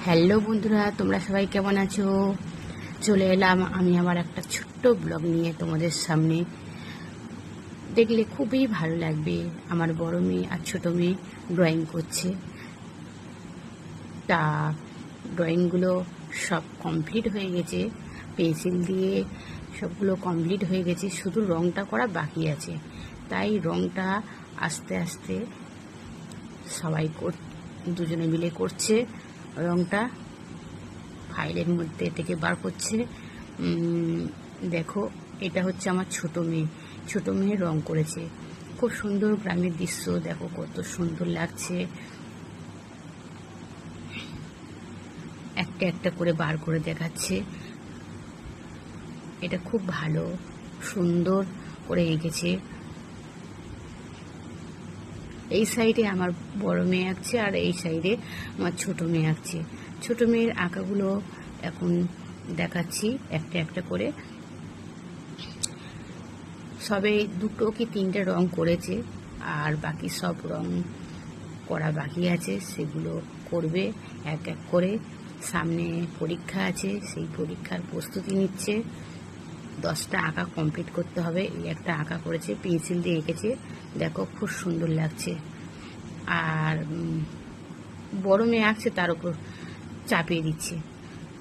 Hello বন্ধুরা, তোমরা সবাই কেমন আছো? চলে এলাম আমি আবার একটা ছোট্ট ব্লগ নিয়ে তোমাদের সামনে। দেখলে খুবই ভালো লাগবে। আমার বড় মেয়ে আর ছোট মেয়ে ড্রয়িং করছে। তা ড্রয়িংগুলো সব কমপ্লিট হয়ে গেছে, পেন্সিল দিয়ে সবগুলো কমপ্লিট হয়ে গেছে, শুধু রঙটা করা বাকি আছে। তাই রঙটা আস্তে আস্তে সবাই দুজনে মিলে করছে। রঙটা ফাইলের মধ্যে থেকে বার করছে। দেখো, এটা হচ্ছে আমার ছোট মেয়ে রং করেছে। খুব সুন্দর গ্রামের দৃশ্য, দেখো কত সুন্দর লাগছে। একটা একটা করে বার করে দেখাচ্ছে। এটা খুব ভালো সুন্দর করে এঁকেছে। এই সাইডে আমার বড় মেয়ে আঁকছে আর এই সাইডে আমার ছোট মেয়ে আঁকছে। ছোট মেয়ের আঁকাগুলো এখন দেখাচ্ছি একটা একটা করে। সবে 2 কি 3টে রং করেছে, আর বাকি সব রং করা বাকি আছে, সেগুলো করবে এক এক করে। সামনে পরীক্ষা আছে, সেই পরীক্ষার প্রস্তুতি নিচ্ছে। 10টা আঁকা কমপ্লিট করতে হবে। এই একটা আঁকা করেছে, পেন্সিল দিয়ে এঁকেছে, দেখো খুব সুন্দর লাগছে। আর বড় মেয়ে আঁকছে, তার উপর চাপিয়ে দিচ্ছে,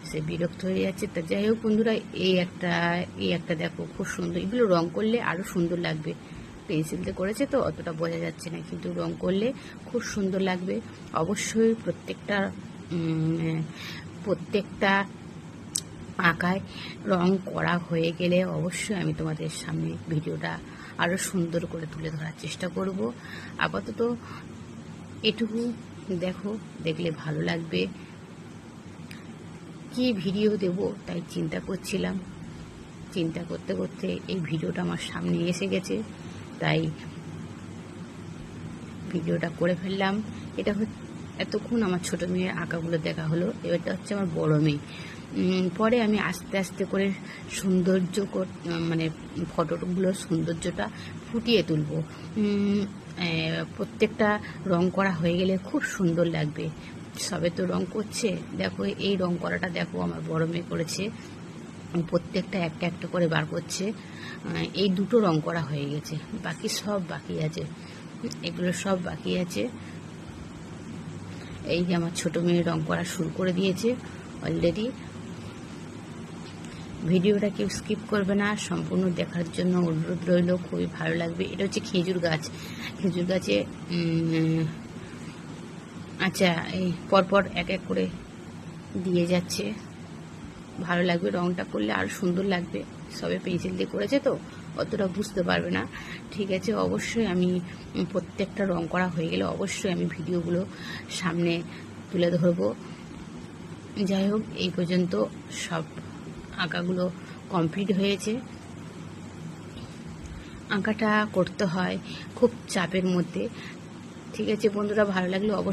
সে বিরক্ত হয়ে যাচ্ছে। তা যাই হোক বন্ধুরা, এই একটা দেখো খুব সুন্দর। এগুলো রং করলে আরও সুন্দর লাগবে। পেন্সিল দিয়ে করেছে তো অতটা বোঝা যাচ্ছে না, কিন্তু রং করলে খুব সুন্দর লাগবে। অবশ্যই প্রত্যেকটা আঁকায় রং করা হয়ে গেলে অবশ্যই আমি তোমাদের সামনে ভিডিওটা আরও সুন্দর করে তুলে ধরার চেষ্টা করব। আপাতত এটুকু দেখো, দেখলে ভালো লাগবে। কি ভিডিও দেব তাই চিন্তা করছিলাম। চিন্তা করতে করতে এই ভিডিওটা আমার সামনে এসে গেছে, তাই ভিডিওটা করে ফেললাম। এটা এতক্ষণ আমার ছোট মেয়ের আঁকাগুলো দেখা হলো, এবারটা হচ্ছে আমার বড় মেয়ে। পরে আমি আস্তে আস্তে করে মানে ফটোগুলোর সৌন্দর্যটা ফুটিয়ে তুলব। প্রত্যেকটা রং করা হয়ে গেলে খুব সুন্দর লাগবে। সবে তো রং করছে, দেখো এই রং করাটা দেখো আমার বড় মেয়ে করেছে। প্রত্যেকটা একটা একটা করে বার করছে। এই 2টো রং করা হয়ে গেছে, বাকি সব বাকি আছে। এগুলো সব বাকি আছে। এই যে আমার ছোট মেয়ে রং করা শুরু করে দিয়েছে অলরেডি। ভিডিওটা কেউ স্কিপ করবে না, সম্পূর্ণ দেখার জন্য অনুরোধ রইল। খুবই ভালো লাগবে। এটা হচ্ছে খেজুর গাছ। খেজুর গাছে আচ্ছা, এই পরপর এক এক করে দিয়ে যাচ্ছে। ভালো লাগবে, রংটা করলে আরও সুন্দর লাগবে। সবে পেন্সিল দিয়ে করেছে তো অতটা বুঝতে পারবে না। ঠিক আছে, অবশ্যই আমি প্রত্যেকটা রং করা হয়ে গেলে অবশ্যই আমি ভিডিওগুলো সামনে তুলে ধরবো। যাই হোক, এই পর্যন্ত সব আঁকাগুলো কমপ্লিট হয়েছে। আঁকাটা করতে হয় খুব চাপের মধ্যে। ঠিক আছে বন্ধুরা, ভালো লাগলে অবশ্যই